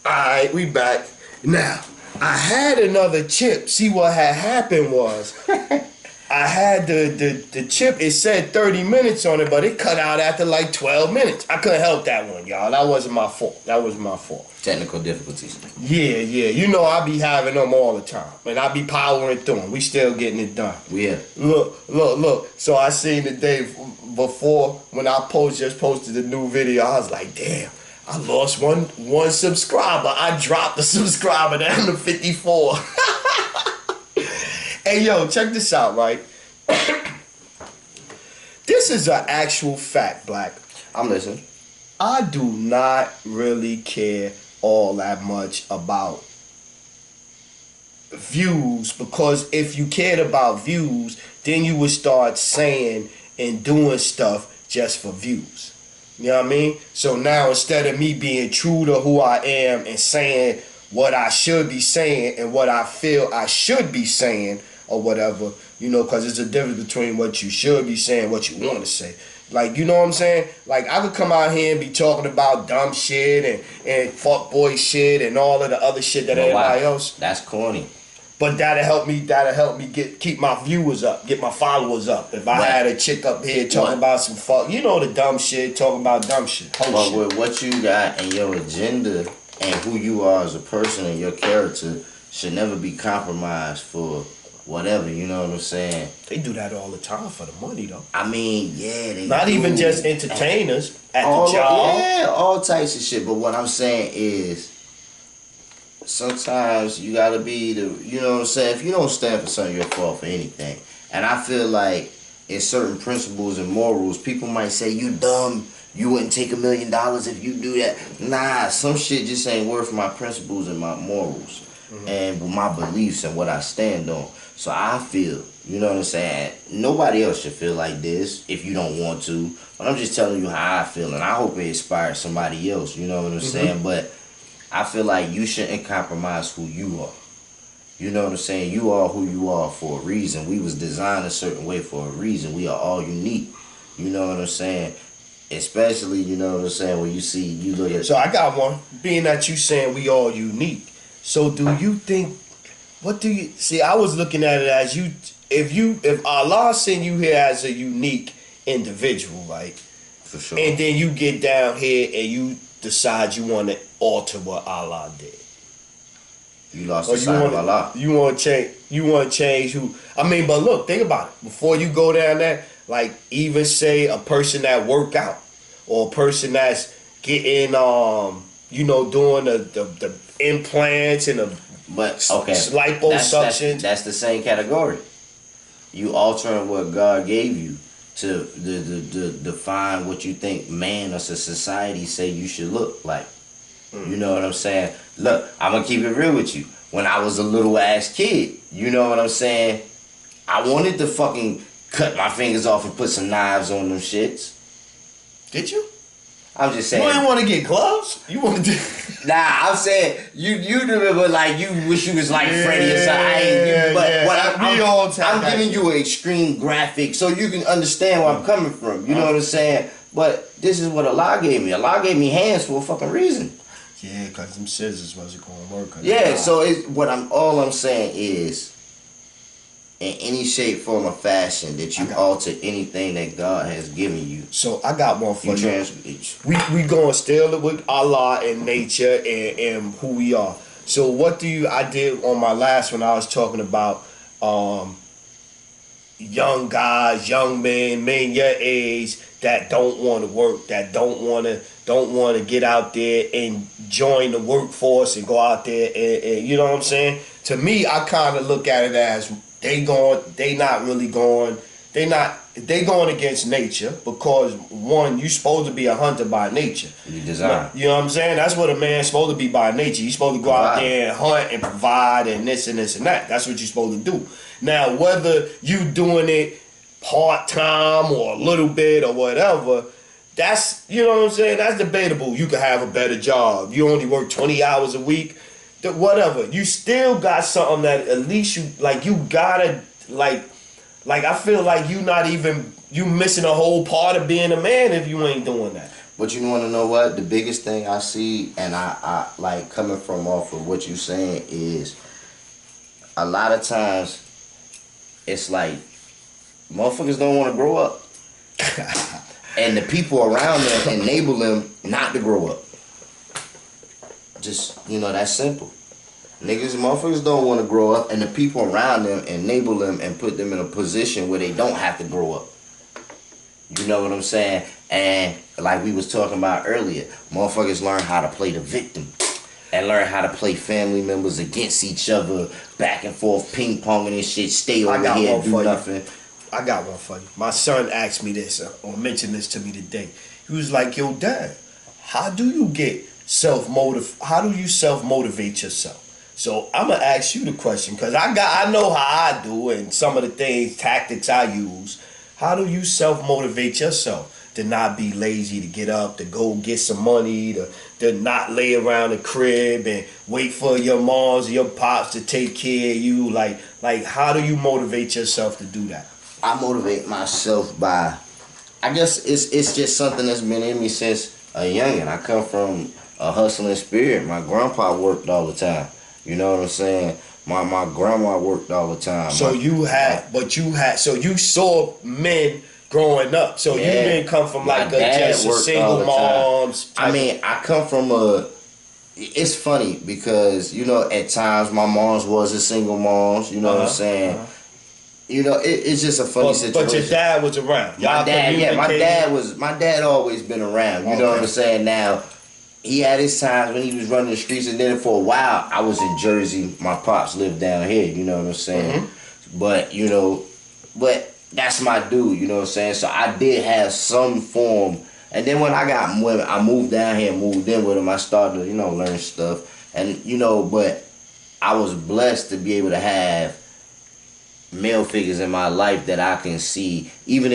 Alright, we back. Now, I had another chip. See, what had happened was I had the chip, it said 30 minutes on it, but it cut out after like 12 minutes. I couldn't help that one, y'all. That wasn't my fault. Technical difficulties. Yeah. You know I be having them all the time. And I be powering through them. We still getting it done. Yeah. Look. So I seen the day before when I just posted a new video. I was like, damn, I lost one subscriber. I dropped the subscriber down to 54. Hey, yo, check this out, right? This is an actual fact, Black. I'm listening. I do not really care all that much about views, because if you cared about views, then you would start saying and doing stuff just for views. You know what I mean? So now instead of me being true to who I am and saying what I should be saying and what I feel I should be saying or whatever, you know, because there's a difference between what you should be saying and what you want to say. Like, you know what I'm saying? Like, I could come out here and be talking about dumb shit and fuckboy shit and all of the other shit that everybody else. That's corny. But that'll help me keep my viewers up, get my followers up. If I had a chick up here talking about some fuck, you know, the dumb shit, talking about dumb shit. But with what you got and your agenda and who you are as a person and your character should never be compromised for whatever, you know what I'm saying? They do that all the time for the money, though. I mean, yeah, they not do. even just entertainers at the job. Yeah, all types of shit. But what I'm saying is, sometimes you gotta be you know what I'm saying? If you don't stand for something, you'll fall for anything. And I feel like in certain principles and morals, people might say, you dumb, you wouldn't take $1 million if you do that. Nah, some shit just ain't worth my principles and my morals. And my beliefs and what I stand on. So I feel, you know what I'm saying? Nobody else should feel like this if you don't want to. But I'm just telling you how I feel, and I hope it inspires somebody else, you know what I'm saying? But I feel like you shouldn't compromise who you are. You know what I'm saying? You are who you are for a reason. We was designed a certain way for a reason. We are all unique. You know what I'm saying? Especially, you know what I'm saying, when you look at... So I got one. Being that you saying we all unique. So do you think, see, I was looking at it as if Allah sent you here as a unique individual, right? For sure. And then you get down here and you decide you want to alter what Allah did. You lost the sight of Allah. You want to change who, I mean, but look, think about it. Before you go down there, like even say a person that work out or a person that's getting, you know, doing the implants and liposuction. That's the same category. You altering what God gave you to define what you think man or society say you should look like. You know what I'm saying? Look, I'm gonna keep it real with you. When I was a little ass kid, you know what I'm saying? I wanted to fucking cut my fingers off and put some knives on them shits. Did you? I'm just saying. You didn't want to get gloves? You want to do... Nah, I'm saying you remember like you wish you was like Freddy or something. I'm giving you an extreme graphic so you can understand where I'm coming from. You know what I'm saying? But this is what Allah gave me. Allah gave me hands for a fucking reason. Yeah, because them scissors wasn't going to work. Yeah, so all I'm saying is, in any shape, form, or fashion that you alter anything that God has given you. So I got one for you. We going still with Allah and nature and who we are. So I did on my last one, I was talking about young guys, young men your age that don't want to work, that don't want to get out there and join the workforce and go out there and you know what I'm saying? To me, I kind of look at it as they going against nature, because one, you supposed to be a hunter by nature. You design. You know what I'm saying? That's what a man's supposed to be by nature. He's supposed to go out there and hunt and provide and this and this and that. That's what you're supposed to do. Now, whether you doing it part-time or a little bit or whatever, that's, you know what I'm saying? That's debatable. You could have a better job. You only work 20 hours a week. Whatever. You still got something that at least you gotta, like I feel like you missing a whole part of being a man if you ain't doing that. But you want to know what? The biggest thing I see, and I like coming from off of what you saying is, a lot of times it's like motherfuckers don't want to grow up, and the people around them enable them not to grow up. Just that's simple. Motherfuckers don't want to grow up, and the people around them enable them and put them in a position where they don't have to grow up. You know what I'm saying? And like we was talking about earlier, motherfuckers learn how to play the victim and learn how to play family members against each other, back and forth, ping ponging and shit. Stay over here and do nothing. I got one for you. My son asked me this or mentioned this to me today. He was like, "Yo, Dad, how do you How do you self motivate yourself?" So I'm gonna ask you the question because I know how I do and some of the tactics I use. How do you self motivate yourself to not be lazy, to get up, to go get some money, to not lay around the crib and wait for your moms, your pops to take care of you? Like how do you motivate yourself to do that? I motivate myself by, I guess it's just something that's been in me since a youngin'. I come from a hustling spirit. My grandpa worked all the time. You know what I'm saying? My grandma worked all the time. So so you saw men growing up. So you didn't come from like a single moms. I mean, I come from it's funny because, at times my mom's was a single moms, you know what I'm saying? It's just a funny situation. But your dad was around. My dad always been around. You know what I'm saying? Now, he had his times when he was running the streets, and then for a while I was in Jersey. My pops lived down here, you know what I'm saying? Mm-hmm. But that's my dude, you know what I'm saying? So I did have some form, and then when I moved down here and moved in with him, I started to, learn stuff. And but I was blessed to be able to have male figures in my life that I can see, even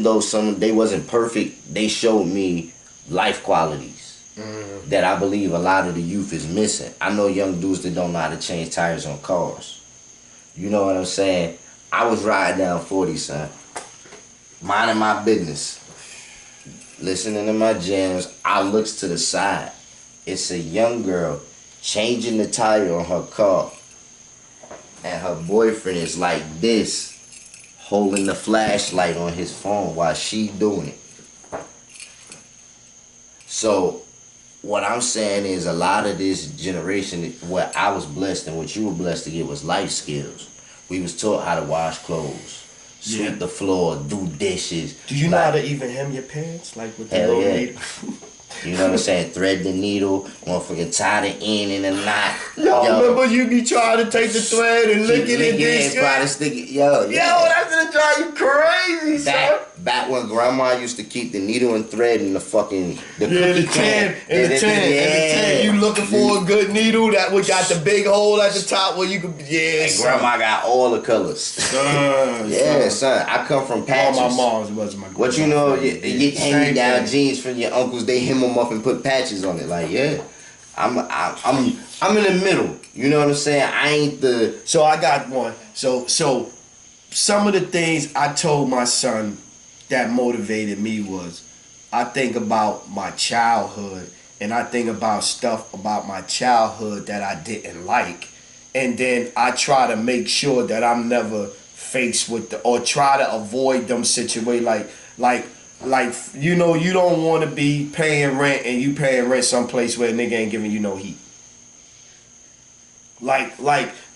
though they wasn't perfect, they showed me life qualities. Mm-hmm. That I believe a lot of the youth is missing. I know young dudes that don't know how to change tires on cars. You know what I'm saying? I was riding down 40, son. Minding my business. Listening to my jams. I looks to the side. It's a young girl changing the tire on her car. And her boyfriend is like this, holding the flashlight on his phone while she doing it. So what I'm saying is a lot of this generation, what I was blessed and what you were blessed to get was life skills. We was taught how to wash clothes, sweep the floor, do dishes. Do you know how to even hem your pants? Like with the little needle? You know what I'm saying? Thread the needle, motherfucking tie the end in a knot. Yo, remember you be trying to take the thread and lick it and then try to stick it. Yo, that's gonna drive you crazy, son. Back when grandma used to keep the needle and thread in the fucking cookie can. In the tin. You looking for a good needle that would got the big hole at the top where you could and grandma got all the colors. Son. I come from patches. All my moms wasn't my grandma. What you hand down jeans from your uncles, they hem them up and put patches on it. Like, I'm in the middle. You know what I'm saying? I ain't the. So I got one. So some of the things I told my son that motivated me was, I think about my childhood and I think about stuff about my childhood that I didn't like, and then I try to make sure that I'm never faced with or try to avoid them situations. Like you don't want to be paying rent and you paying rent someplace where a nigga ain't giving you no heat.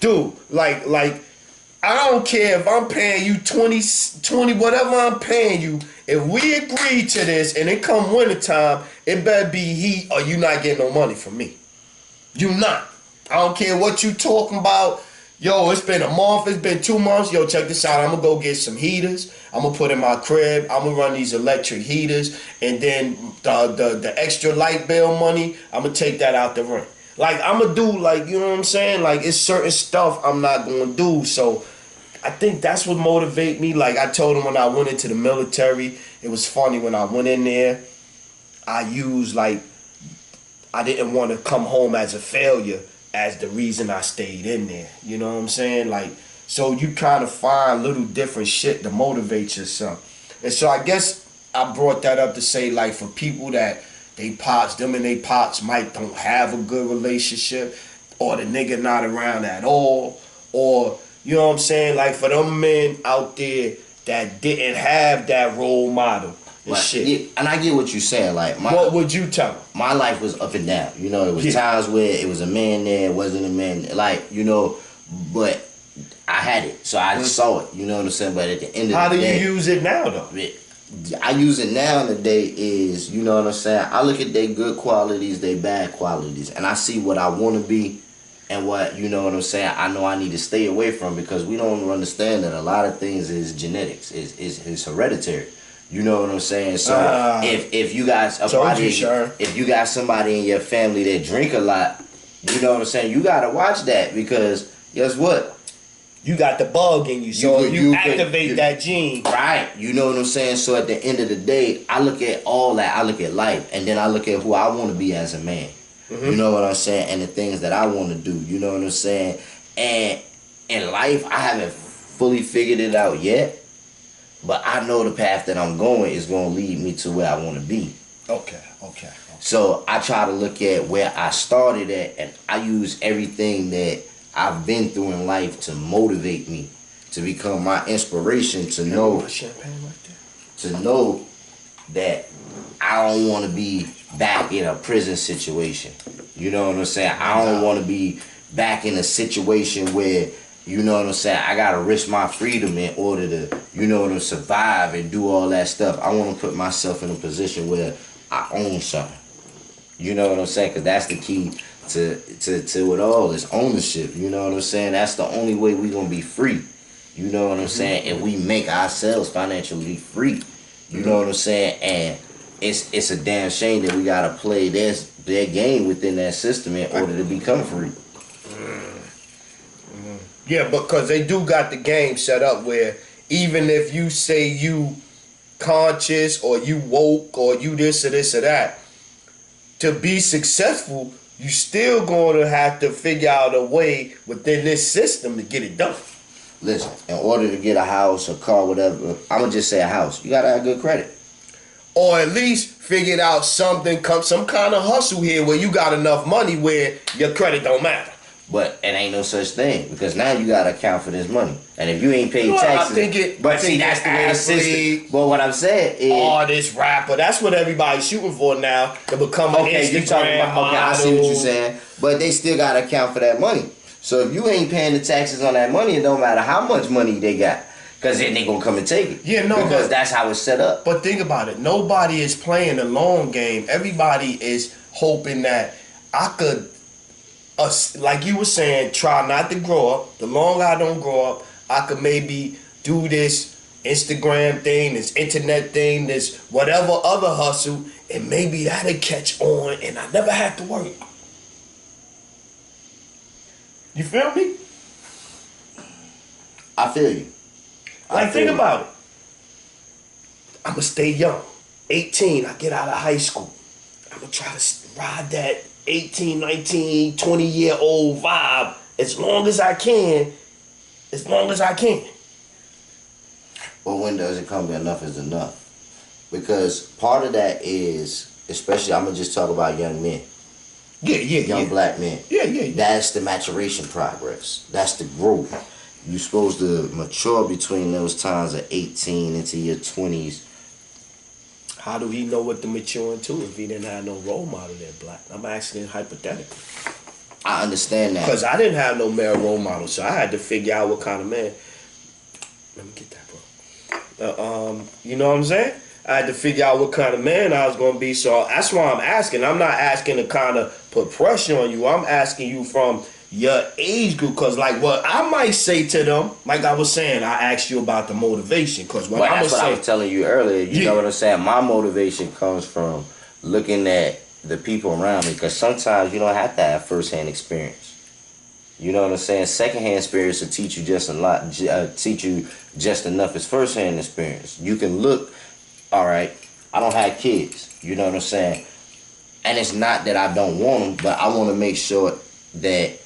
Dude, I don't care if I'm paying you 20, whatever I'm paying you. If we agree to this and it come wintertime, it better be heat or you not getting no money from me. You not. I don't care what you talking about. Yo, it's been a month, it's been 2 months. Yo, check this out. I'm going to go get some heaters. I'm going to put in my crib. I'm going to run these electric heaters. And then the extra light bill money, I'm going to take that out the rent. I'm going to do, you know what I'm saying? It's certain stuff I'm not going to do. So I think that's what motivate me. I told him when I went into the military, it was funny when I went in there, I used, I didn't want to come home as a failure as the reason I stayed in there. You know what I'm saying? So you kind of find little different shit to motivate yourself. And so I guess I brought that up to say, like, for people that them and they pops might don't have a good relationship, or the nigga not around at all, or, you know what I'm saying? Like, for them men out there that didn't have that role model and shit. Yeah, and I get what you're saying. Like, What would you tell them? My life was up and down. You know, it was Yeah. times where it was a man there, it wasn't a man. Like, you know, but I had it, so I saw it. You know what I'm saying? But at the end of How the do day, you use it now, though? I use it now in the day is, you know what I'm saying? I look at their good qualities, their bad qualities, and I see what I want to be and what, you know what I'm saying, I know I need to stay away from, because we don't understand that a lot of things is genetics, is hereditary. You know what I'm saying? So if you got if you got somebody in your family that drink a lot, you know what I'm saying, you gotta watch that, because guess what? You got the bug in you, so you activate that gene. Right. You know what I'm saying? So at the end of the day, I look at all that. I look at life, and then I look at who I want to be as a man. Mm-hmm. You know what I'm saying? And the things that I want to do. You know what I'm saying? And in life, I haven't fully figured it out yet, but I know the path that I'm going is going to lead me to where I want to be. Okay. So I try to look at where I started at, and I use everything that I've been through in life to motivate me, to become my inspiration, to know that I don't want to be back in a prison situation. You know what I'm saying? I don't want to be back in a situation where, you know what I'm saying, I got to risk my freedom in order to, you know what I'm, survive and do all that stuff. I want to put myself in a position where I own something. You know what I'm saying? Because that's the key to it all, is ownership. You know what I'm saying? That's the only way we gonna be free. You know what I'm saying? If we make ourselves financially free. You know what I'm saying? And it's a damn shame that we gotta play their game within that system in order to become free. Yeah, because they do got the game set up where even if you say you conscious or you woke or you this or this or that, to be successful, you still going to have to figure out a way within this system to get it done. Listen, in order to get a house, a car, whatever, I'm going to just say a house, you got to have good credit. Or at least figure out some kind of hustle here where you got enough money where your credit don't matter. But it ain't no such thing, because now you got to account for this money. And if you ain't paid taxes... that's the way the system... But what I'm saying is... Artist, rapper, that's what everybody's shooting for now, to become an Instagram model. Okay, I see what you're saying. But they still got to account for that money. So if you ain't paying the taxes on that money, it don't matter how much money they got, because then they going to come and take it. Yeah, no, because that's how it's set up. But think about it. Nobody is playing the long game. Everybody is hoping that I could... like you were saying, try not to grow up. The longer I don't grow up, I could maybe do this Instagram thing, this internet thing, this whatever other hustle, and maybe that'll catch on and I never have to worry. You feel me? I feel you. Think about it. I'm going to stay young. 18, I get out of high school. I'm going to try to ride that 18, 19, 20-year-old vibe as long as I can. But when does it come to enough is enough? Because part of that is, especially, I'm going to just talk about young men. Young black men. Yeah. That's the maturation progress. That's the growth. You're supposed to mature between those times of 18 into your 20s. How do he know what to mature into if he didn't have no role model there, black? I'm asking hypothetically. I understand that. Because I didn't have no male role model, so I had to figure out what kind of man. Let me get that, bro. You know what I'm saying? I had to figure out what kind of man I was going to be, so that's why I'm asking. I'm not asking to kind of put pressure on you. I'm asking you from your age group, because like what I might say to them, like I was saying, I asked you about the motivation, because what I was telling you earlier. You know what I'm saying? My motivation comes from looking at the people around me, because sometimes you don't have to have first-hand experience. You know what I'm saying? Second-hand experience will teach you just a lot, teach you just enough as first-hand experience. You can look, all right, I don't have kids. You know what I'm saying? And it's not that I don't want them, but I want to make sure that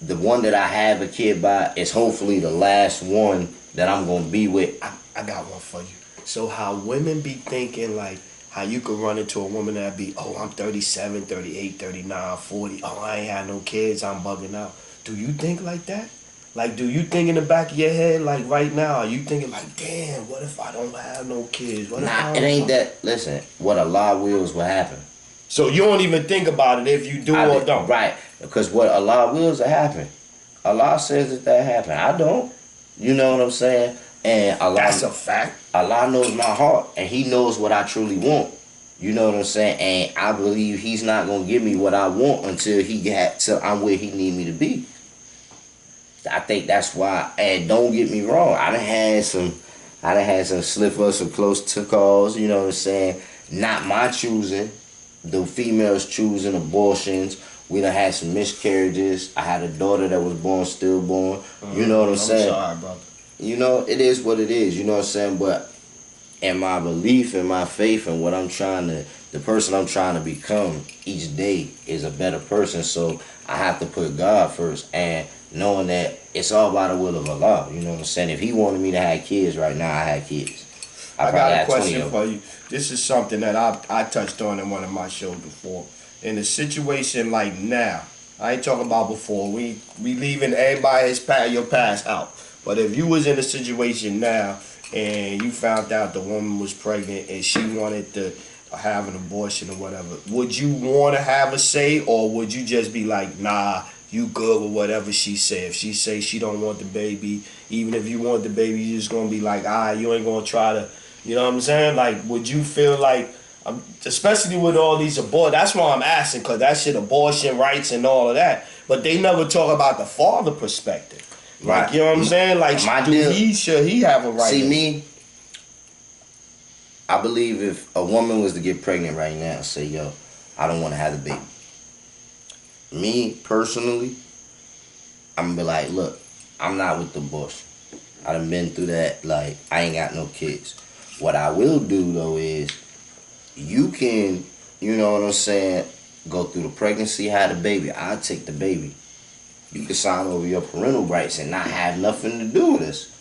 the one that I have a kid by is hopefully the last one that I'm going to be with. I got one for you. So how women be thinking like how you could run into a woman that be, oh, I'm 37, 38, 39, 40. Oh, I ain't had no kids. I'm bugging out. Do you think like that? Like, do you think in the back of your head, like right now, are you thinking like, damn, what if I don't have no kids? What if Nah, I it don't ain't that. Listen, what Allah wills will happen. So you don't even think about it if you do or don't. Right, because what Allah wills will happen. Allah says that happen. I don't. You know what I'm saying? And That's a fact. Allah knows my heart, and He knows what I truly want. You know what I'm saying? And I believe He's not gonna give me what I want until till I'm where He need me to be. I think that's why. And don't get me wrong, I done had some slip ups, some close to calls. You know what I'm saying? Not my choosing. The females choosing abortions. We done had some miscarriages. I had a daughter that was born stillborn. You know what I'm saying? Sorry, brother. You know, it is what it is. You know what I'm saying? But in my belief and my faith and the person I'm trying to become each day is a better person. So I have to put God first, and knowing that it's all by the will of Allah. You know what I'm saying? If He wanted me to have kids right now, I had kids. I got a question for you. This is something that I touched on in one of my shows before. In a situation like now, I ain't talking about before. We leaving everybody your past out. But if you was in a situation now and you found out the woman was pregnant and she wanted to have an abortion or whatever, would you want to have a say, or would you just be like, nah, you good with whatever she say? If she say she don't want the baby, even if you want the baby, you just gonna be like, you ain't gonna try to, you know what I'm saying? Like, would you feel like, especially with all these abortions, that's why I'm asking, because that shit, abortion rights and all of that, but they never talk about the father perspective. Like, you know what I'm saying? Like, should he have a right? See, me, I believe if a woman was to get pregnant right now, say, yo, I don't want to have the baby. Me, personally, I'm going to be like, look, I'm not with the abortion. I done been through that. Like, I ain't got no kids. What I will do, though, is you can, you know what I'm saying, go through the pregnancy, have the baby. I'll take the baby. You can sign over your parental rights and not have nothing to do with us.